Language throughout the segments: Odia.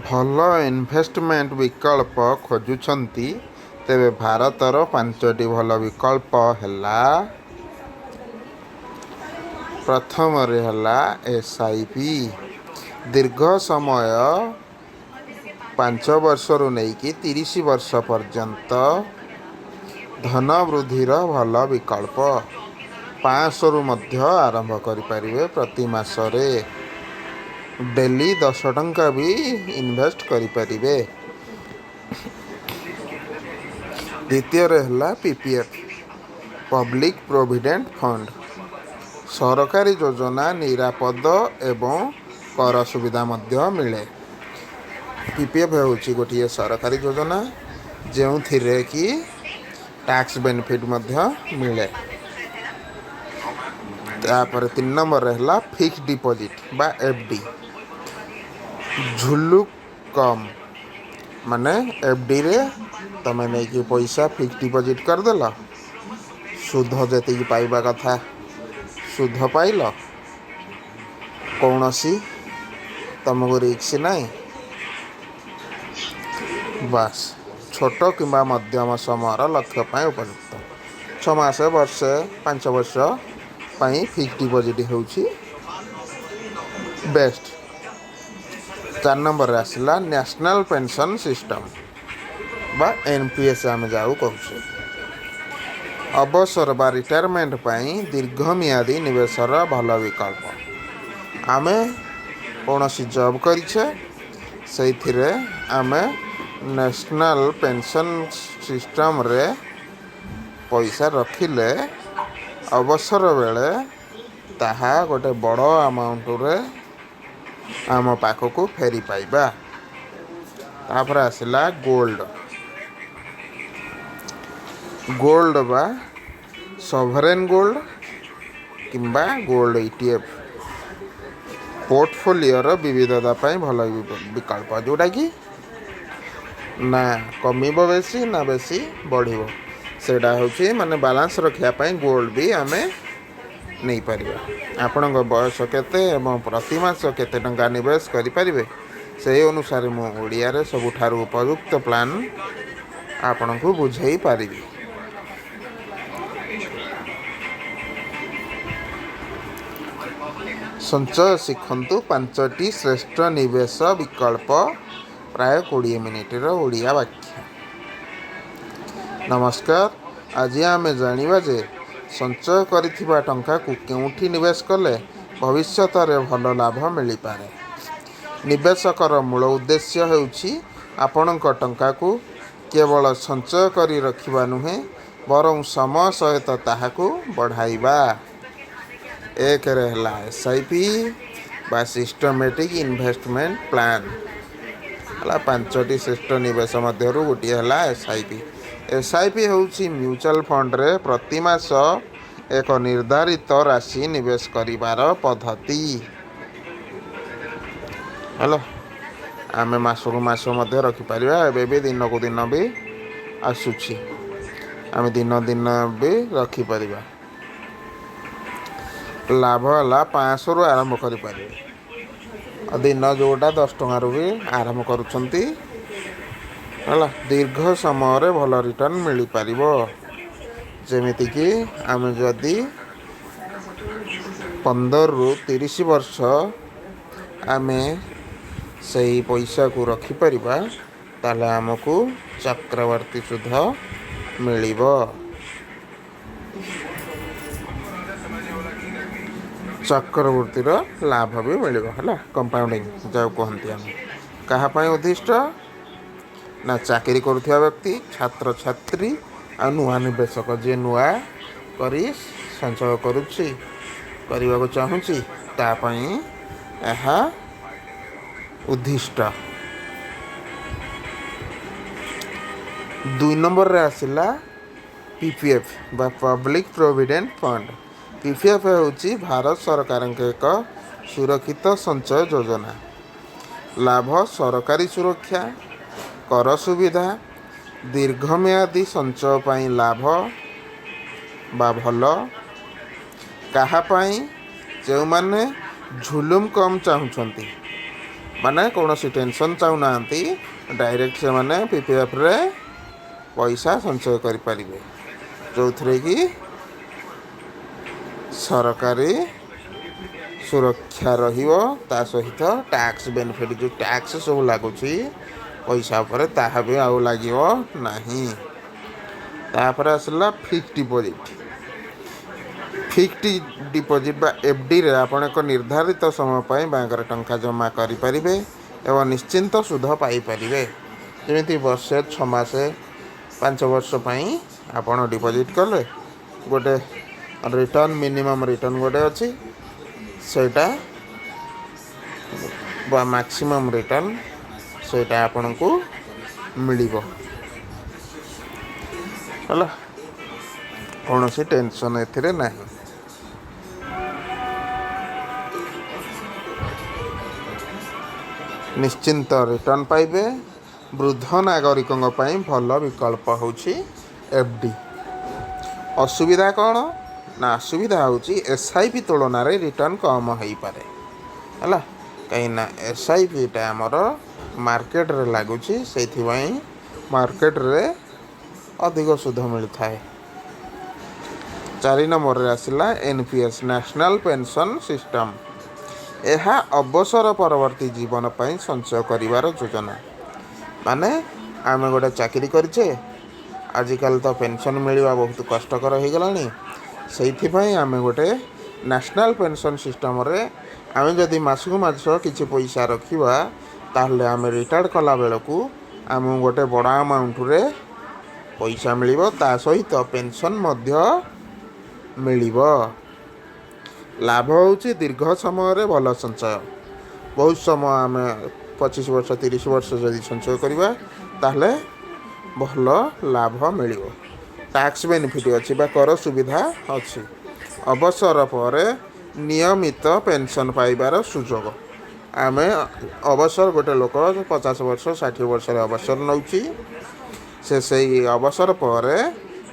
ଭଲ ଇନଭେଷ୍ଟମେଣ୍ଟ ବିକଳ୍ପ ଖୋଜୁଛନ୍ତି ତେବେ ଭାରତର 5ଟି ଭଲ ବିକଳ୍ପ ହେଲା। ପ୍ରଥମରେ ହେଲା SIP। ଦୀର୍ଘ ସମୟ 5 ବର୍ଷରୁ ନେଇକି 30 ବର୍ଷ ପର୍ଯ୍ୟନ୍ତ ଧନ ବୃଦ୍ଧିର ଭଲ ବିକଳ୍ପ। 500ରୁ ମଧ୍ୟ ଆରମ୍ଭ କରିପାରିବେ ପ୍ରତି ମାସରେ। ଡେଲି 10 ଟଙ୍କା ବି ଇନଭେଷ୍ଟ କରିପାରିବେ। ଦ୍ୱିତୀୟରେ ହେଲା PPF ପବ୍ଲିକ୍ ପ୍ରୋଭିଡେଣ୍ଟ ଫଣ୍ଡ। ସରକାରୀ ଯୋଜନା ନିରାପଦ ଏବଂ କର ସୁବିଧା ମଧ୍ୟ ମିଳେ। PPF ହେଉଛି ଗୋଟିଏ ସରକାରୀ ଯୋଜନା ଯେଉଁଥିରେ କି ଟ୍ୟାକ୍ସ ବେନିଫିଟ୍ ମଧ୍ୟ ମିଳେ। ତାପରେ 3 ନମ୍ବରରେ ହେଲା ଫିକ୍ସଡ ଡିପୋଜିଟ୍ ବା FD। ଝୁଲୁ କମ୍ ମାନେ FDରେ ତମେ ନେଇକି ପଇସା ଫିକ୍ସଡ ଡିପୋଜିଟ୍ କରିଦେଲ, ସୁଧ ଯେତିକି ପାଇବା କଥା ସୁଧ ପାଇଲ, କୌଣସି ତମକୁ ରିସ୍କ ନାହିଁ। ବାସ୍ ଛୋଟ କିମ୍ବା ମଧ୍ୟମ ସମୟର ଲକ୍ଷ୍ୟ ପାଇଁ ଉପଯୁକ୍ତ। 6 ମାସ, ବର୍ଷେ, 5 ବର୍ଷ ପାଇଁ ଫିକ୍ସଡ ଡିପୋଜିଟ୍ ହେଉଛି ବେଷ୍ଟ। 4 ନମ୍ବରରେ ଆସିଲା ନ୍ୟାସନାଲ୍ ପେନ୍ସନ୍ ସିଷ୍ଟମ୍ ବା NPS ଆମେ ଯାଉ କହୁଛେ। ଅବସର ବା ରିଟାୟାରମେଣ୍ଟ ପାଇଁ ଦୀର୍ଘମିଆଦୀ ନିବେଶର ଭଲ ବିକଳ୍ପ। ଆମେ କୌଣସି ଜବ୍ କରିଛେ, ସେଇଥିରେ ଆମେ ନ୍ୟାସନାଲ୍ ପେନ୍ସନ୍ ସିଷ୍ଟମ୍ରେ ପଇସା ରଖିଲେ ଅବସର ବେଳେ ତାହା ଗୋଟେ ବଡ଼ ଆମାଉଣ୍ଟରେ ଆମ ପାଖକୁ ଫେରି ପାଇବା। ତାପରେ ଆସିଲା ଗୋଲ୍ଡ ବା ସଭରେନ୍ ଗୋଲ୍ଡ କିମ୍ବା ଗୋଲ୍ଡ ETF। ପୋର୍ଟଫୋଲିଓର ବିବିଧତା ପାଇଁ ଭଲ ବିକଳ୍ପ, ଯେଉଁଟାକି ନା କମିବ ବେଶୀ ନା ବେଶୀ ବଢ଼ିବ। ସେଇଟା ହେଉଛି ମାନେ ବାଲାନ୍ସ ରଖିବା ପାଇଁ ଗୋଲ୍ଡ ବି ଆମେ ନେଇପାରିବା। ଆପଣଙ୍କ ବୟସ କେତେ ଏବଂ ପ୍ରତି ମାସ କେତେ ଟଙ୍କା ନିବେଶ କରିପାରିବେ, ସେହି ଅନୁସାରେ ମୁଁ ଓଡ଼ିଆରେ ସବୁଠାରୁ ଉପଯୁକ୍ତ ପ୍ଲାନ୍ ଆପଣଙ୍କୁ ବୁଝାଇ ପାରିବି। ସଞ୍ଚୟ ଶିଖନ୍ତୁ 5ଟି ଶ୍ରେଷ୍ଠ ନିବେଶ ବିକଳ୍ପ। ପ୍ରାୟ 20 ମିନିଟର ଓଡ଼ିଆ ବାଖ୍ୟା। ନମସ୍କାର, ଆଜି ଆମେ ଜାଣିବା ଯେ ସଞ୍ଚୟ କରିଥିବା ଟଙ୍କାକୁ କେଉଁଠି ନିବେଶ କଲେ ଭବିଷ୍ୟତରେ ଭଲ ଲାଭ ମିଳିପାରେ। ନିବେଶକର ମୂଳ ଉଦ୍ଦେଶ୍ୟ ହେଉଛି ଆପଣଙ୍କ ଟଙ୍କାକୁ କେବଳ ସଞ୍ଚୟ କରି ରଖିବା ନୁହେଁ, ବରଂ ସମୟ ସହିତ ତାହାକୁ ବଢ଼ାଇବା। 1ରେ ହେଲା SIP ବା ସିଷ୍ଟମେଟିକ୍ ଇନଭେଷ୍ଟମେଣ୍ଟ ପ୍ଲାନ୍। ହେଲା 5ଟି ଶ୍ରେଷ୍ଠ ନିବେଶ ମଧ୍ୟରୁ ଗୋଟିଏ ହେଲା SIP। SIP ହେଉଛି ମ୍ୟୁଚୁଆଲ୍ ଫଣ୍ଡରେ ପ୍ରତି ମାସ ଏକ ନିର୍ଦ୍ଧାରିତ ରାଶି ନିବେଶ କରିବାର ପଦ୍ଧତି। ହେଲା ଆମେ ମାସକୁ ମାସ ମଧ୍ୟ ରଖିପାରିବା। ଏବେ ବି ଦିନକୁ ଦିନ ବି ଆସୁଛି, ଆମେ ଦିନ ବି ରଖିପାରିବା। ଲାଭ ହେଲା 500ରୁ ଆରମ୍ଭ କରିପାରିବେ। ଦିନ ଯେଉଁଟା 10 ଟଙ୍କାରୁ ବି ଆରମ୍ଭ କରୁଛନ୍ତି। ହେଲା ଦୀର୍ଘ ସମୟରେ ଭଲ ରିଟର୍ନ ମିଳିପାରିବ। ଯେମିତିକି ଆମେ ଯଦି 15ରୁ 30 ବର୍ଷ ଆମେ ସେଇ ପଇସାକୁ ରଖିପାରିବା, ତାହେଲେ ଆମକୁ ଚକ୍ରବର୍ତ୍ତୀ ସୁଧ ମିଳିବ। ଚକ୍ରବୃତ୍ତିର ଲାଭ ବି ମିଳିବ। ହେଲା କମ୍ପାଉଣ୍ଡିଂ ଯାଉ କୁହନ୍ତି ଆମେ। କାହା ପାଇଁ ଉଦ୍ଦିଷ୍ଟ? ନା ଚାକିରି କରୁଥିବା ବ୍ୟକ୍ତି, ଛାତ୍ରଛାତ୍ରୀ ଆଉ ନୂଆ ନିବେଶକ, ଯିଏ ନୂଆ କରି ସଞ୍ଚୟ କରିବାକୁ ଚାହୁଁଛି, ତା ପାଇଁ ଏହା ଉଦ୍ଦିଷ୍ଟ। 2 ନମ୍ବରରେ ଆସିଲା PPF ବା ପବ୍ଲିକ୍ ପ୍ରୋଭିଡେଣ୍ଟ ଫଣ୍ଡ। PPF ହେଉଛି ଭାରତ ସରକାରଙ୍କ ଏକ ସୁରକ୍ଷିତ ସଞ୍ଚୟ ଯୋଜନା। ଲାଭ ସରକାରୀ ସୁରକ୍ଷା, କର ସୁବିଧା, ଦୀର୍ଘମିଆଦୀ ସଞ୍ଚୟ ପାଇଁ ଲାଭ ବା ଭଲ। କାହା ପାଇଁ? ଯେଉଁମାନେ ଝୁଲୁମ କମ୍ ଚାହୁଁଛନ୍ତି, माने कौनसी टेंशन चाहूना डायरेक्ट से माने पीपीएफ रे पैसा संचय करें जो थे कि सरकारी सुरक्षा ता सहित टैक्स बेनिफिट जो टैक्स सब लगुच पैसा पर ताहा भी आउ लगे नहीं। तापर आसला फिक्स डिपोजिट। फिक्स डिपोजिट बा एफडी रे आपण एक निर्धारित समय पर बैंक टंका जमा करें एवं निश्चिंत सुध पाइपर जमी वर्षे 6 मास 5 वर्ष आपण डिपोजिट कले गोटे रिटर्न मिनिमम रिटर्न गोटे अच्छी सेटा मैक्सिमम रिटर्न सेटा आपण को मिलिबो हला कौन सी टेंशन एथिरे नहीं। निश्चिंत रिटर्न पाइबे। वृद्ध नागरिकों भल विकल्प होची एफडी। असुविधा कौन ना असुविधा होची एसआईपी तुलन में रिटर्न कम हो पारे है कहीं एसआईपी आमर मार्केट रे लगुच से मार्केट रे अधिक सुध मिलता है। 4 नंबर आसला एनपीएस नेशनल पेंशन सिस्टम। यह अवसर परवर्ती जीवन पर संचय करिवार योजना माने आम गोटे चाकरी करें आजिकल तो पेंशन मिलवा बहुत कष्टकर हो गलानी से आम गोटे नेशनल पेंशन सिस्टम रे आम जदि मासकु मास किसी पैसा रखा ताहले आम रिटायर्ड कला बेलू आम गोटे बड़ अमाउंट रे पैसा मिलिबो ता सहित पेंशन मध्य मिलिबो। लाभ होची दीर्घ समय रे भल संचय। बहुत समय आम 25 वर्ष 30 वर्ष जदि संचय करवा ताहले भल लाभ मिलिबो। टैक्स बेनिफिट अच्छी बा कर सुविधा अच्छी। अवसर पर नियमित पेंशन पाइबार सुजोग। आम अवसर गोटे लोक 50 वर्ष 60 वर्ष अवसर नौची से अवसर पर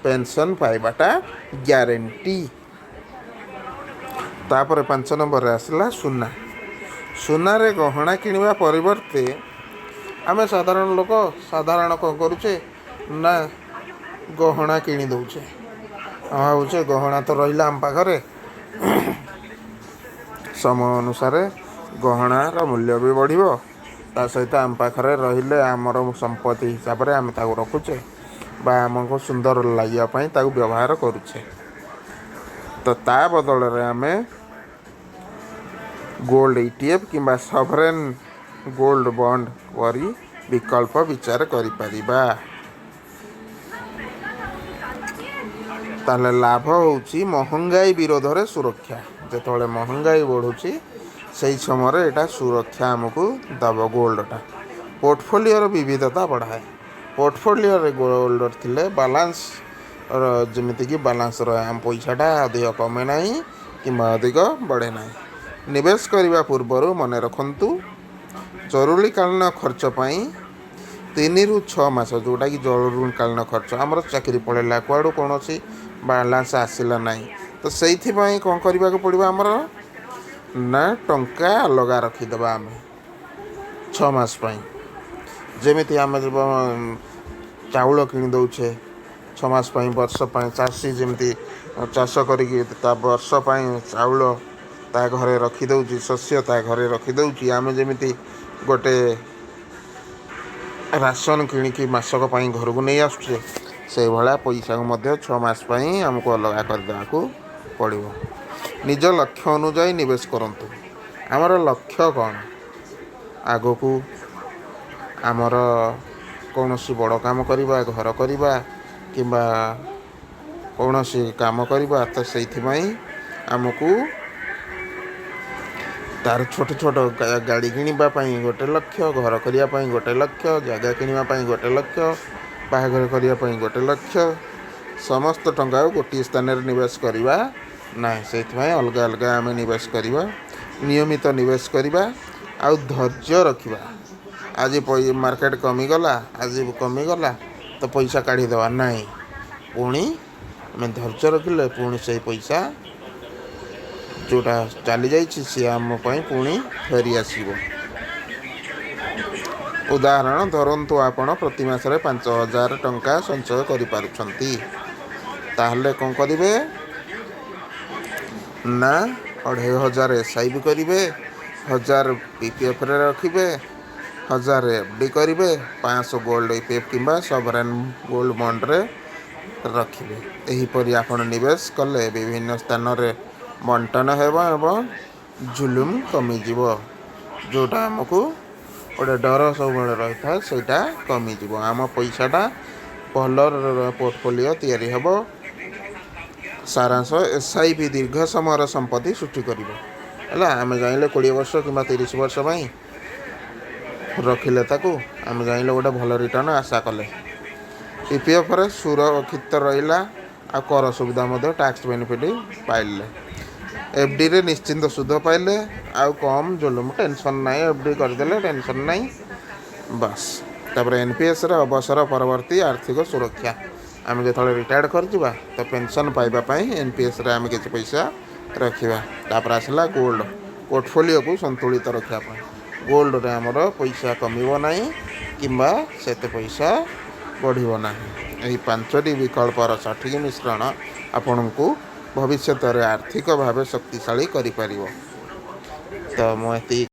पेंशन पाइबाटा ग्यारंटी। तापर 5 नंबर आसला सुना। सुना रे गहना किनिबा परिवर्ते आम साधारण लोक साधारण कौन करुचे ना गहना किनी दौचे भावुचे गहना तो रहा आम पाखे समय अनुसार गहनार मूल्य भी बढ़िबो ता सहित आम पाखे रहिले आमर संपत्ति हिसाब से आम ताको रखुचे बा आमको सुंदर लगे ताको व्यवहार करुचे। तो ता बदल रे आमे गोल्ड ईटीएफ किंबा सॉवरेन गोल्ड बॉन्ड वरी विकल्प विचार करि परिबा। ताले लाभ होची महंगाई विरोध रे सुरक्षा। जेतोले महंगाई बढ़ुची सही समय एटा सुरक्षा आमको दब गोल्डटा। पोर्टफोलियो रो विविधता बढ़ाए। पोर्टफोलियो रे गोल्ड थिले बैलेंस जमिति कि बैलेंस आम पैसाटा अधिक कमे नहीं किंबा अधिक बढ़े नहीं। निवेश करने पूर्व मन रखंतु जरूरीकालीन खर्च पाई 3 ରୁ 6 मास जोटा कि जरूरीकालीन खर्च आमर चाकरी पड़ेगा कुआड़ू कौन बैलेंस आसला ना तो से कौन करने को पड़ो आमर ना टंका अलग रखीदे आम 6 मास जमी आम चाउल किणी दौचे 6 मास वर्ष चाषी जमी चाष करी वर्ष चाउल ता घरे रखीदे शस्य ता घरे रखीदे आम जमी गोटे राशन किणिकी मासक घर को नहीं आसुचे से भाया पैसा को 6 मास आमको अलग करदेवा पड़ो। निज लक्ष्य अनुजाई निवेश करंतु। आमर लक्ष्य कौन आग को आमर कौन सी बड़ काम करवा घर करवा किंबा कौन सी काम करवा तो से आमको तार छोट छोट गाड़ी किणापी गोटे लक्ष्य घर करने गोटे लक्ष्य जगह किणापी गोटे लक्ष्य बाहाघर करने गोटे लक्ष्य समस्त टंका गोटे स्थान में निवेश करवा ना से अलग अलग आम निवेश करवा नियमित निवेश करवा आ धैर्य रखा। आज मार्केट कमीगला आज कमीगला तो पैसा काढ़ीदे ना पुणी आम धैर्य रखिले पुणी से पैसा जोटा चली जाइए सी आम पुणी फेरी आसब। ଉଦାହରଣ ଧରନ୍ତୁ ଆପଣ ପ୍ରତି ମାସରେ 5,000 ଟଙ୍କା ସଞ୍ଚୟ କରିପାରୁଛନ୍ତି। ତାହେଲେ କ'ଣ କରିବେ ନା 2,500 SIP କରିବେ, 1,000 PPFରେ ରଖିବେ, 1,000 FD କରିବେ, 500 ଗୋଲ୍ଡ EPF କିମ୍ବା ସଭରେନ୍ ଗୋଲ୍ଡ ବଣ୍ଡରେ ରଖିବେ। ଏହିପରି ଆପଣ ନିବେଶ କଲେ ବିଭିନ୍ନ ସ୍ଥାନରେ ବଣ୍ଟନ ହେବ ଏବଂ ଜୁଲୁମ କମିଯିବ। ଯେଉଁଟା ଆମକୁ ଗୋଟେ ଡର ସବୁବେଳେ ରହିଥାଏ ସେଇଟା କମିଯିବ। ଆମ ପଇସାଟା ଭଲ ପୋର୍ଟଫୋଲିଓ ତିଆରି ହେବ। ସାରାଂଶ SIP ଦୀର୍ଘ ସମୟର ସମ୍ପତ୍ତି ସୃଷ୍ଟି କରିବ। ହେଲା, ଆମେ ଚାହିଁଲେ 20 ବର୍ଷ କିମ୍ବା 30 ବର୍ଷ ପାଇଁ ରଖିଲେ ତାକୁ ଆମେ ଚାହିଁଲେ ଗୋଟେ ଭଲ ରିଟର୍ଣ୍ଣ ଆଶା କଲେ। PPFରେ ସୁରକ୍ଷିତ ରହିଲା ଆଉ କର ସୁବିଧା ମଧ୍ୟ ଟ୍ୟାକ୍ସ ବେନିଫିଟ୍ ପାଇଲେ। FDରେ ନିଶ୍ଚିନ୍ତ ସୁଧ ପାଇଲେ ଆଉ କମ୍ ଜୁଲୁମ, ଟେନସନ୍ ନାହିଁ। FD କରିଦେଲେ ଟେନସନ୍ ନାହିଁ ବାସ୍। ତାପରେ NPSରେ ଅବସର ପରବର୍ତ୍ତୀ ଆର୍ଥିକ ସୁରକ୍ଷା। ଆମେ ଯେତେବେଳେ ରିଟାୟାର୍ଡ଼ କରିଯିବା ତ ପେନସନ୍ ପାଇବା ପାଇଁ NPSରେ ଆମେ କିଛି ପଇସା ରଖିବା। ତାପରେ ଆସିଲା ଗୋଲ୍ଡ, ପୋର୍ଟଫୋଲିଓକୁ ସନ୍ତୁଳିତ ରଖିବା ପାଇଁ। ଗୋଲ୍ଡରେ ଆମର ପଇସା କମିବ ନାହିଁ କିମ୍ବା ସେତେ ପଇସା ବଢ଼ିବ ନାହିଁ। ଏହି 5ଟି ବିକଳ୍ପର ସଠିକ୍ ମିଶ୍ରଣ ଆପଣଙ୍କୁ ଭବିଷ୍ୟତରେ ଆର୍ଥିକ ଭାବେ ଶକ୍ତିଶାଳୀ କରିପାରିବ। ତ ମୁଁ ଏତିକି